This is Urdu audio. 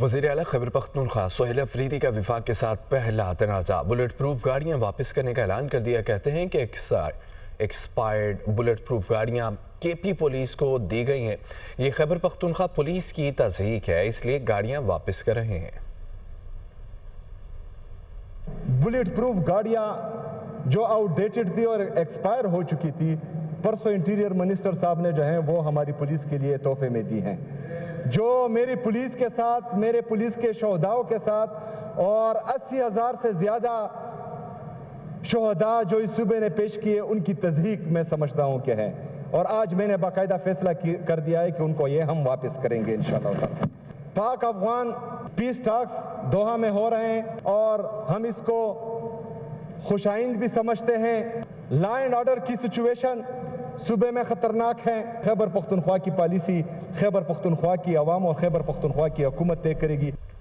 وزیر اعلیٰ خیبر پختونخوا سہیل افریدی کا وفاق کے ساتھ پہلا تنازع بلٹ پروف گاڑیاں واپس کرنے کا اعلان کر دیا۔ کہتے ہیں کہ ایکسپائرڈ بلٹ پروف گاڑیاں کے پی پولیس کو دی گئی ہیں۔ یہ خیبر پختونخوا پولیس کی تضحیق ہے، اس لیے گاڑیاں واپس کر رہے ہیں۔ بلٹ پروف گاڑیاں جو آؤٹ ڈیٹڈ تھی اور ایکسپائر ہو چکی تھی، پرسوں انٹیریئر منسٹر صاحب نے جو ہیں وہ ہماری پولیس کے لیے تحفے میں دی ہیں، جو میری پولیس کے ساتھ، میرے پولیس کے شہداؤں کے ساتھ اور 80,000 سے زیادہ شہداء جو اس صوبے نے پیش کیے، ان کی تضحیق میں سمجھتا ہوں کہ ہے، اور آج میں نے باقاعدہ فیصلہ کر دیا ہے کہ ان کو یہ ہم واپس کریں گے انشاءاللہ تعالی۔ پاک افغان پیس ٹاکس دوحہ میں ہو رہے ہیں اور ہم اس کو خوش آئند بھی سمجھتے ہیں۔ لا اینڈ آرڈر کی سچویشن صوبے میں خطرناک ہے۔ خیبر پختونخوا کی پالیسی خیبر پختونخوا کی عوام اور خیبر پختونخوا کی حکومت طے کرے گی۔